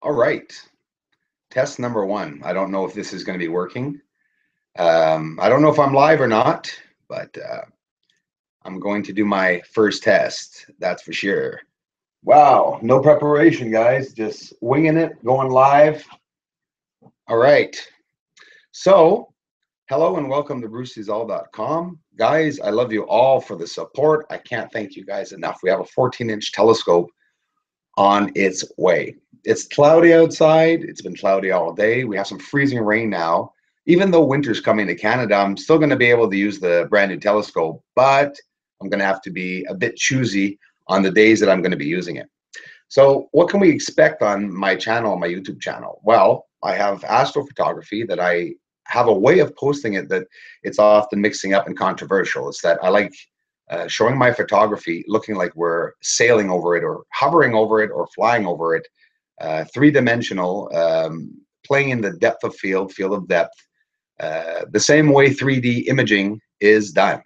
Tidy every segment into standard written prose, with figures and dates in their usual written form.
All right, test number one. I don't know if this is going to be working. I don't know if I'm live or not, but I'm going to do my first test. That's for sure. Wow, no preparation, guys. Just winging it, going live. All right. So, hello and welcome to bruceisall.com. Guys, I love you all for the support. I can't thank you guys enough. We have a 14-inch telescope on its way. It's cloudy outside. It's been cloudy all day. We have some freezing rain now. Even though winter's coming to Canada, I'm still going to be able to use the brand new telescope, but I'm going to have to be a bit choosy on the days that I'm going to be using it. So what can we expect on my channel, my YouTube channel? Well, I have astrophotography that I have a way of posting it that it's often mixing up and controversial. It's that I like showing my photography looking like we're sailing over it or hovering over it or flying over it, three-dimensional, playing in the depth of field of depth, the same way 3D imaging is done.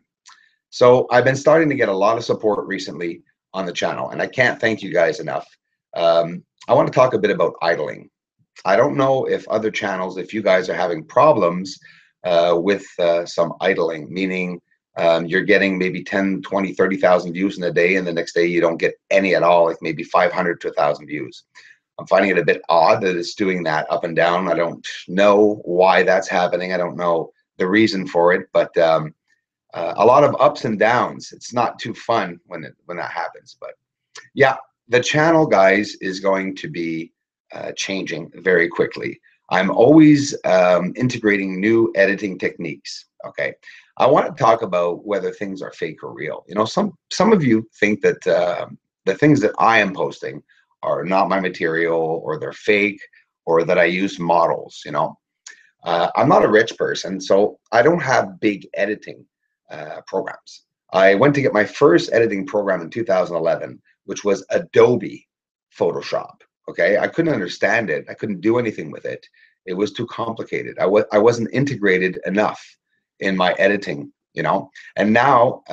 So I've been starting to get a lot of support recently on the channel, and I can't thank you guys enough. I want to talk a bit about idling. I don't know if other channels, if you guys are having problems with some idling, meaning you're getting maybe 10, 20, 30,000 views in a day, and the next day you don't get any at all, like maybe 500 to 1,000 views. I'm finding it a bit odd that it's doing that up and down. I don't know why that's happening. I don't know the reason for it, but a lot of ups and downs. It's not too fun when that happens. But yeah, the channel, guys, is going to be changing very quickly. I'm always integrating new editing techniques. Okay, I want to talk about whether things are fake or real. You know, some of you think that the things that I am posting are not my material, or they're fake, or that I use models. You know, I'm not a rich person, so I don't have big editing programs. I went to get my first editing program in 2011, which was Adobe Photoshop. Okay, I couldn't understand it. I couldn't do anything with it. It was too complicated. I wasn't integrated enough in my editing, you know. And now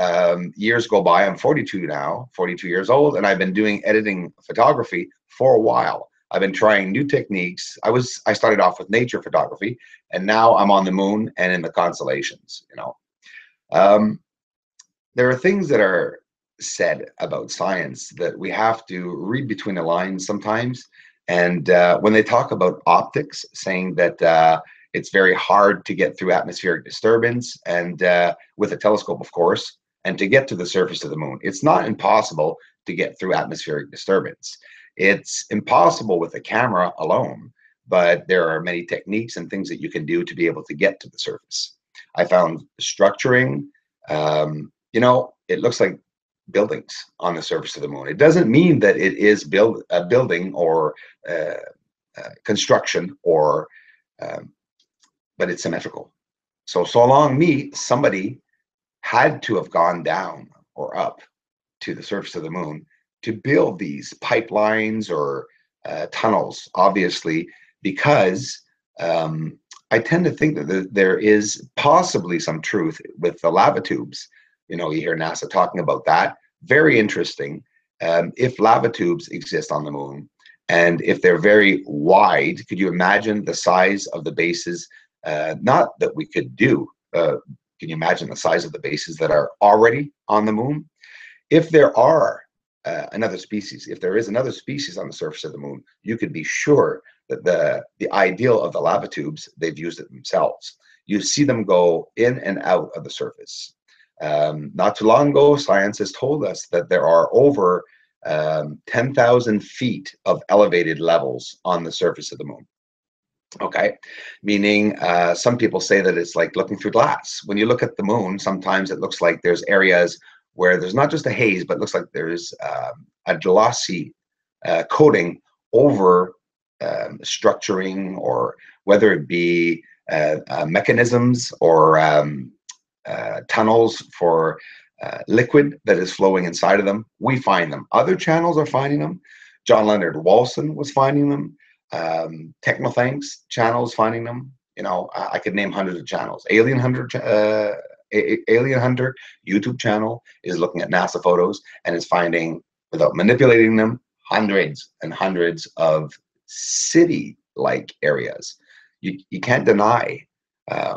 years go by. I'm 42 now, 42 years old, and I've been doing editing photography for a while. I've been trying new techniques. I started off with nature photography, and now I'm on the moon and in the constellations, you know. There are things that are said about science that we have to read between the lines sometimes. And when they talk about optics, saying that it's very hard to get through atmospheric disturbance, and with a telescope, of course, and to get to the surface of the moon. It's not impossible to get through atmospheric disturbance. It's impossible with a camera alone, but there are many techniques and things that you can do to be able to get to the surface. I found structuring, you know, it looks like buildings on the surface of the moon. It doesn't mean that it is a building or construction, or but it's symmetrical. So along somebody had to have gone down or up to the surface of the moon to build these pipelines or tunnels, obviously, because I tend to think that there is possibly some truth with the lava tubes. You know, you hear NASA talking about that. Very interesting. If lava tubes exist on the moon, and if they're very wide, could you imagine the size of the bases? Not that we could do. Can you imagine the size of the bases that are already on the moon? If there are another species, if there is another species on the surface of the moon, you could be sure that the ideal of the lava tubes, they've used it themselves. You see them go in and out of the surface. Not too long ago, scientists told us that there are over 10,000 feet of elevated levels on the surface of the moon. Okay, meaning some people say that it's like looking through glass. When you look at the moon, sometimes it looks like there's areas where there's not just a haze, but it looks like there's a glossy coating over structuring, or whether it be mechanisms or tunnels for liquid that is flowing inside of them. We find them. Other channels are finding them. John Leonard Walson was finding them. Technothanks channels finding them. You know, I could name hundreds of channels. Alien Hunter YouTube channel is looking at NASA photos and is finding, without manipulating them, hundreds and hundreds of city-like areas. You can't deny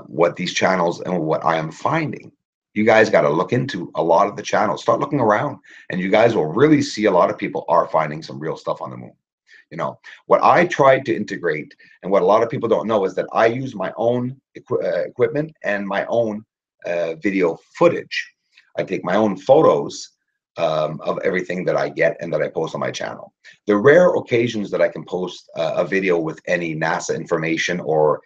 what these channels and what I am finding. You guys got to look into a lot of the channels. Start looking around, and you guys will really see a lot of people are finding some real stuff on the moon. You know, what I tried to integrate, and what a lot of people don't know, is that I use my own equipment and my own video footage. I take my own photos of everything that I get and that I post on my channel. The rare occasions that I can post a video with any NASA information or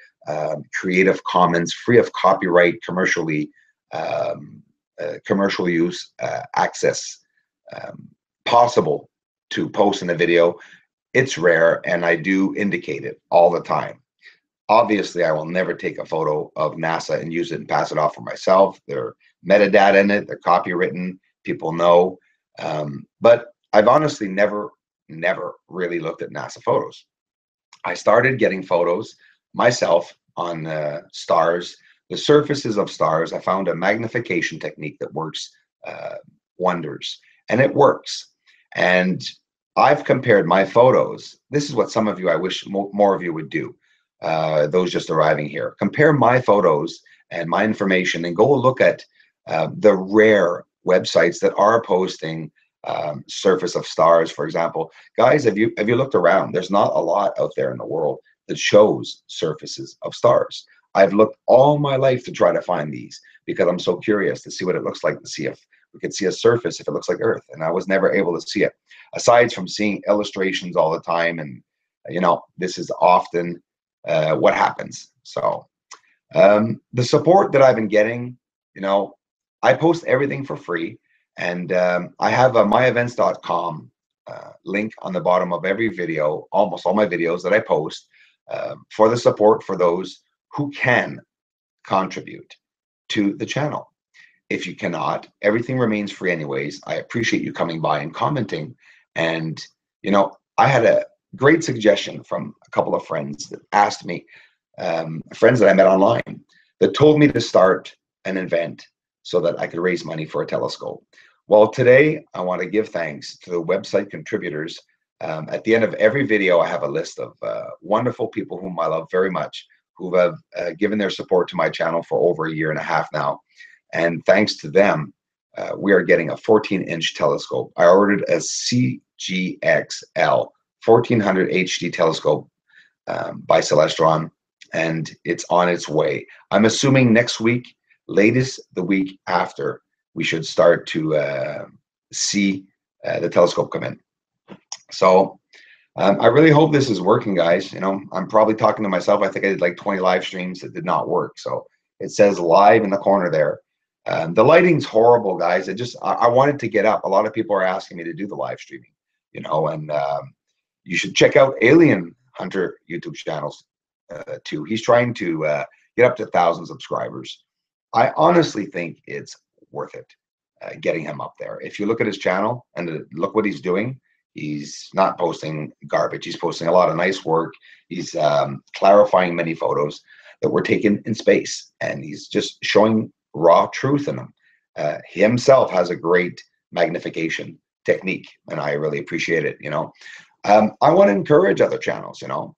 Creative Commons, free of copyright, commercial use access possible to post in a video, it's rare, and I do indicate it all the time. Obviously, I will never take a photo of NASA and use it and pass it off for myself. There are metadata in it, they're copywritten, people know. But I've honestly never really looked at NASA photos. I started getting photos myself on stars, the surfaces of stars. I found a magnification technique that works wonders, and it works. And I've compared my photos. This is what some of you, I wish more of you would do. Those just arriving here, compare my photos and my information, and go look at the rare websites that are posting surface of stars, for example. Guys, have you looked around? There's not a lot out there in the world that shows surfaces of stars. I've looked all my life to try to find these because I'm so curious to see what it looks like, to see if we could see a surface, if it looks like Earth, and I was never able to see it, aside from seeing illustrations all the time. And you know, this is often what happens. So the support that I've been getting, you know, I post everything for free, and I have a myevents.com link on the bottom of every video, almost all my videos that I post, for the support for those who can contribute to the channel. If you cannot, everything remains free anyways. I appreciate you coming by and commenting. And you know, I had a great suggestion from a couple of friends that asked me, friends that I met online, that told me to start an event so that I could raise money for a telescope. Well, today I want to give thanks to the website contributors. At the end of every video, I have a list of wonderful people whom I love very much, who have given their support to my channel for over a year and a half now. And thanks to them, we are getting a 14-inch telescope. I ordered a CGXL 1400 HD telescope by Celestron, and it's on its way. I'm assuming next week, latest the week after, we should start to see the telescope come in. So I really hope this is working, guys. You know, I'm probably talking to myself. I think I did like 20 live streams that did not work. So it says live in the corner there. The lighting's horrible, guys. I wanted to get up. A lot of people are asking me to do the live streaming, you know, and you should check out Alien Hunter YouTube channels too. He's trying to get up to 1,000 subscribers. I honestly think it's worth it getting him up there. If you look at his channel and look what he's doing, he's not posting garbage. He's posting a lot of nice work. He's clarifying many photos that were taken in space, and he's just showing raw truth in them. He himself has a great magnification technique, and I really appreciate it. You know, I want to encourage other channels. You know,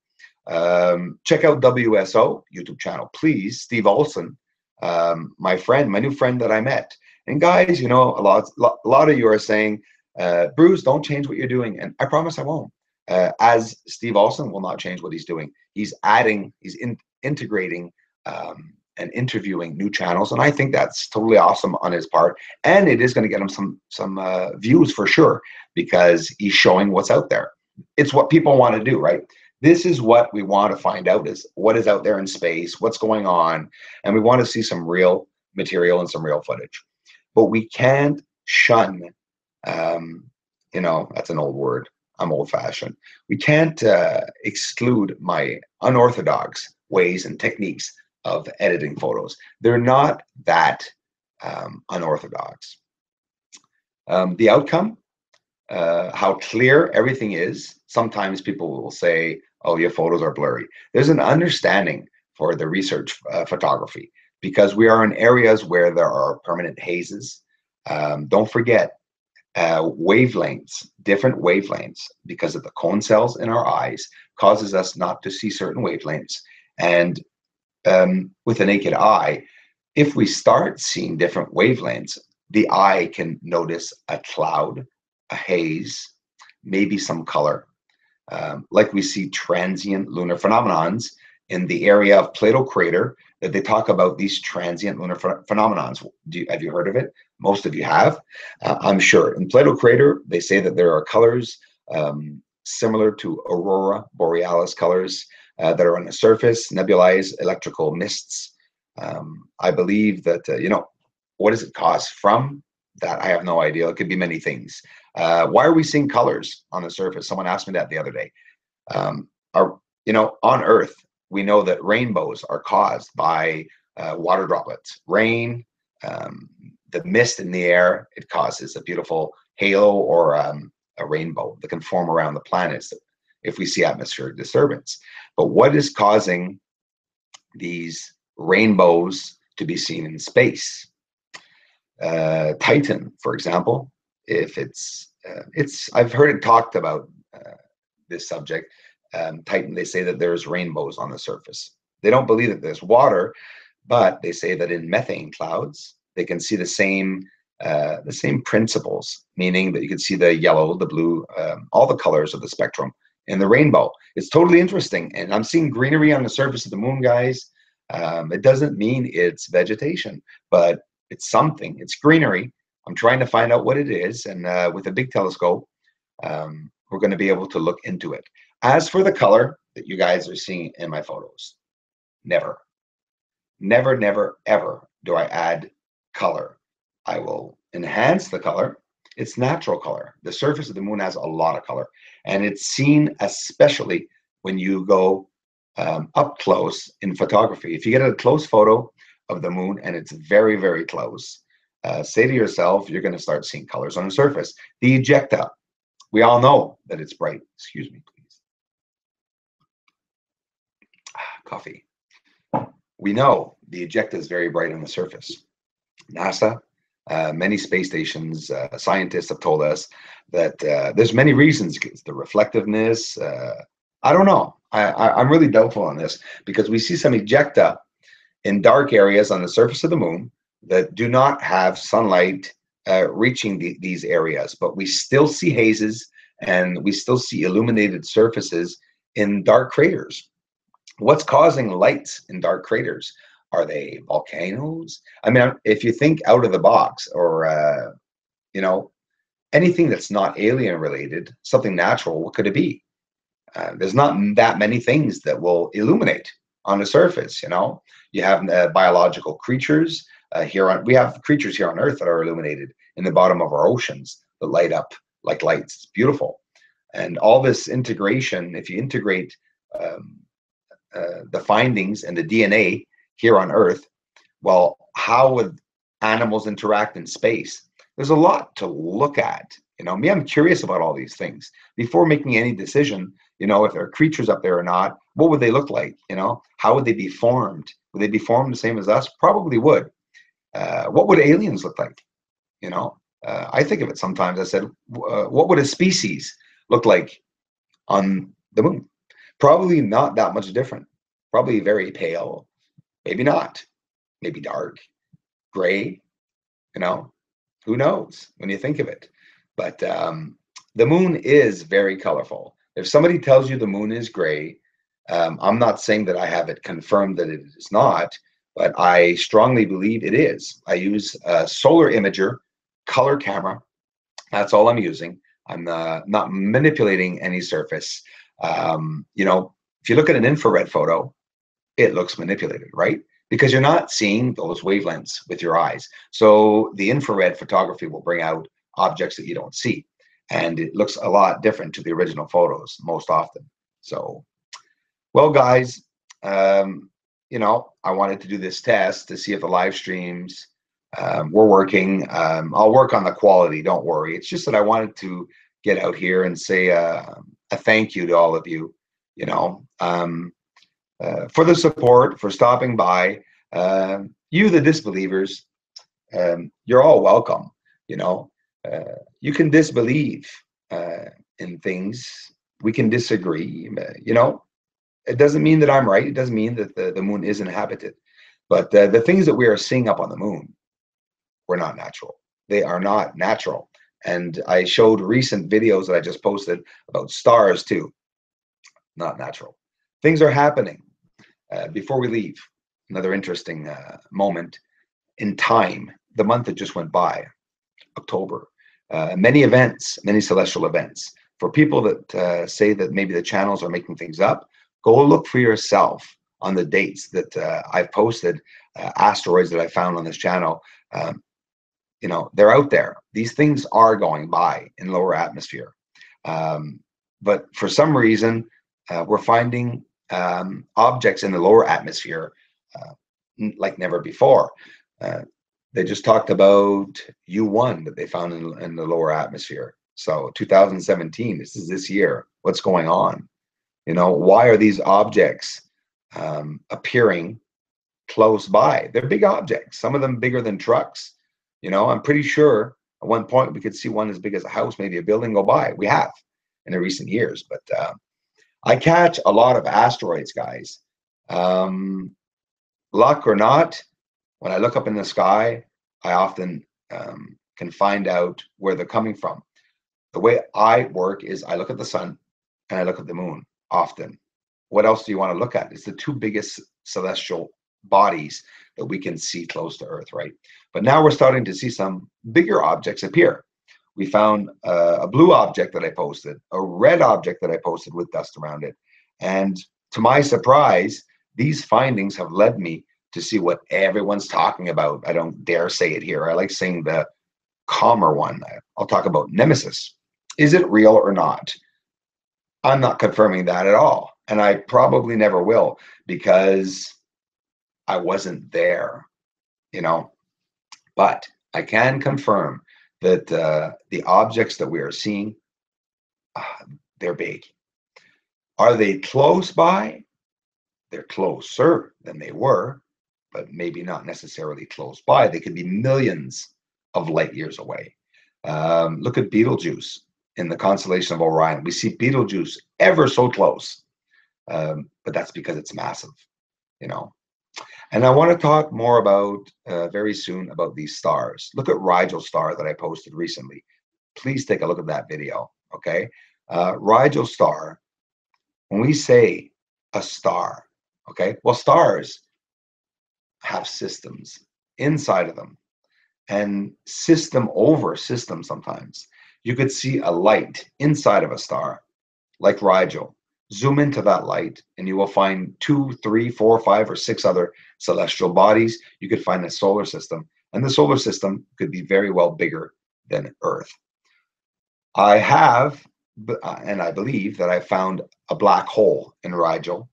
check out WSO YouTube channel, please. Steve Olson, my new friend that I met. And guys, you know, a lot of you are saying, Bruce, don't change what you're doing, and I promise I won't. As Steve Olson will not change what he's doing. He's integrating and interviewing new channels, and I think that's totally awesome on his part, and it is going to get him some views for sure, because he's showing what's out there. It's what people want to do, right? This is what we want to find out, is what is out there in space, what's going on, and we want to see some real material and some real footage. But we can't shun, you know, that's an old word. I'm old-fashioned. We can't exclude my unorthodox ways and techniques of editing photos. They're not that unorthodox. The outcome, how clear everything is. Sometimes people will say, oh, your photos are blurry. There's an understanding for the research photography, because we are in areas where there are permanent hazes. Don't forget, wavelengths, different wavelengths, because of the cone cells in our eyes, causes us not to see certain wavelengths. And with the naked eye, if we start seeing different wavelengths, the eye can notice a cloud, a haze, maybe some color. Like we see transient lunar phenomenons in the area of Plato crater, that they talk about these transient lunar phenomenons. Have you heard of it? Most of you have, I'm sure. In Plato crater, they say that there are colors similar to aurora borealis colors that are on the surface, nebulized electrical mists. I believe that, what does it cause from that? I have no idea. It could be many things. Why are we seeing colors on the surface? Someone asked me that the other day. On Earth, we know that rainbows are caused by water droplets. Rain, the mist in the air, it causes a beautiful halo or a rainbow that can form around the planets if we see atmospheric disturbance. But what is causing these rainbows to be seen in space? Titan, for example, if I've heard it talked about, this subject. Titan, they say that there's rainbows on the surface. They don't believe that there's water, but they say that in methane clouds, they can see the same principles, meaning that you can see the yellow, the blue, all the colors of the spectrum in the rainbow. It's totally interesting. And I'm seeing greenery on the surface of the moon, guys. It doesn't mean it's vegetation, but it's something. It's greenery. I'm trying to find out what it is. And with a big telescope, we're going to be able to look into it. As for the color that you guys are seeing in my photos, never, ever do I add color. I will enhance the color. It's natural color. The surface of the moon has a lot of color, and it's seen especially when you go up close in photography. If you get a close photo of the moon and it's very, very close, say to yourself, you're going to start seeing colors on the surface. The ejecta, we all know that it's bright. Excuse me, please. Coffee. We know the ejecta is very bright on the surface. NASA, many space stations, scientists have told us that there's many reasons. It's the reflectiveness. I don't know. I'm really doubtful on this, because we see some ejecta in dark areas on the surface of the moon that do not have sunlight reaching these areas, but we still see hazes and we still see illuminated surfaces in dark craters. What's causing lights in dark craters? Are they volcanoes? I mean, if you think out of the box, or anything that's not alien related, something natural, what could it be? There's not that many things that will illuminate on the surface. You have biological creatures we have creatures here on Earth that are illuminated in the bottom of our oceans that light up like lights. It's beautiful. And all this integration, if you integrate the findings and the DNA here on Earth, well, how would animals interact in space? There's a lot to look at. Me, I'm curious about all these things before making any decision. If there are creatures up there or not, what would they look like? How would they be formed? Would they be formed the same as us? Probably would. What would aliens look like? I think of it sometimes. I said, what would a species look like on the moon? Probably not that much different. Probably very pale. Maybe not. Maybe dark, gray. Who knows when you think of it? But the moon is very colorful. If somebody tells you the moon is gray, I'm not saying that I have it confirmed that it is not, but I strongly believe it is. I use a solar imager color camera. That's all I'm using. I'm not manipulating any surface. If you look at an infrared photo, it looks manipulated, right? Because you're not seeing those wavelengths with your eyes. So the infrared photography will bring out objects that you don't see. And it looks a lot different to the original photos most often. So, well, guys, I wanted to do this test to see if the live streams were working. I'll work on the quality, don't worry. It's just that I wanted to get out here and say a thank you to all of you, for the support, for stopping by. You, the disbelievers, you're all welcome. You can disbelieve in things. We can disagree. It doesn't mean that I'm right. It doesn't mean that the moon is inhabited. But the things that we are seeing up on the moon were not natural. They are not natural. And I showed recent videos that I just posted about stars too. Not natural. Things are happening. Before we leave, another interesting moment in time, the month that just went by, October. Many events, many celestial events. For people that say that maybe the channels are making things up, go look for yourself on the dates that I've posted, asteroids that I found on this channel. They're out there. These things are going by in lower atmosphere. But for some reason, we're finding objects in the lower atmosphere like never before. They just talked about U1 that they found in the lower atmosphere. So 2017, this is this year. What's going on? Why are these objects appearing close by? They're big objects, some of them bigger than trucks. I'm pretty sure at one point we could see one as big as a house, maybe a building go by. We have in the recent years, but I catch a lot of asteroids, guys. Luck or not, when I look up in the sky, I often can find out where they're coming from. The way I work is I look at the sun and I look at the moon often. What else do you want to look at? It's the two biggest celestial bodies that we can see close to Earth, right? But now we're starting to see some bigger objects appear. We found a blue object that I posted, a red object that I posted with dust around it. And to my surprise, these findings have led me to see what everyone's talking about. I don't dare say it here. I like saying the calmer one. I'll talk about Nemesis. Is it real or not? I'm not confirming that at all. And I probably never will, because I wasn't there, But I can confirm that the objects that we are seeing, they're big. Are they close by? They're closer than they were, but maybe not necessarily close by. They could be millions of light years away. Look at Betelgeuse in the constellation of Orion. We see Betelgeuse ever so close, but that's because it's massive, And I want to talk more about very soon about these stars. Look at Rigel star that I posted recently. Please take a look at that video, okay? Rigel star, when we say a star, okay? Well, stars have systems inside of them, and system over system sometimes. You could see a light inside of a star, like Rigel. Zoom into that light and you will find 2, 3, 4, 5, or 6 other celestial bodies. You could find a solar system, and the solar system could be very well bigger than Earth. I have, and I believe that I found a black hole in Rigel.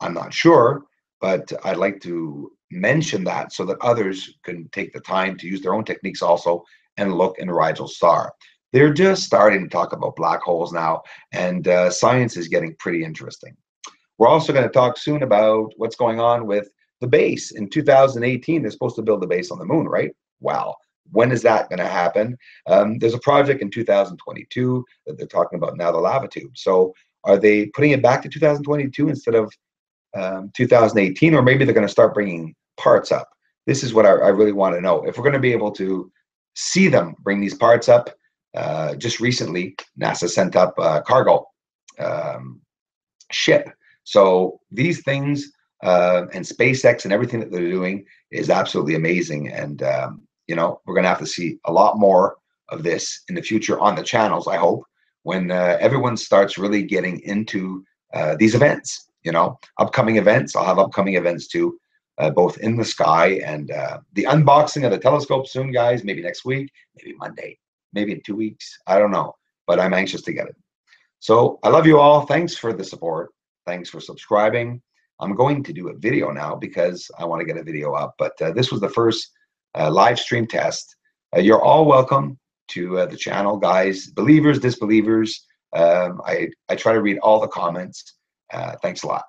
I'm not sure, but I'd like to mention that so that others can take the time to use their own techniques also and look in Rigel star. They're just starting to talk about black holes now, and science is getting pretty interesting. We're also going to talk soon about what's going on with the base. In 2018, they're supposed to build the base on the moon, right? Wow. When is that going to happen? There's a project in 2022 that they're talking about now, the lava tube. So are they putting it back to 2022 instead of 2018? Or maybe they're going to start bringing parts up. This is what I really want to know. If we're going to be able to see them bring these parts up, just recently, NASA sent up a cargo ship. So these things and SpaceX and everything that they're doing is absolutely amazing. And, we're going to have to see a lot more of this in the future on the channels, I hope, when everyone starts really getting into these events, upcoming events. I'll have upcoming events too, both in the sky and the unboxing of the telescope soon, guys, maybe next week, maybe Monday. Maybe in 2 weeks, I don't know, but I'm anxious to get it. So I love you all. Thanks for the support. Thanks for subscribing. I'm going to do a video now because I want to get a video up, but this was the first live stream test. You're all welcome to the channel, guys, believers, disbelievers. I try to read all the comments. Thanks a lot.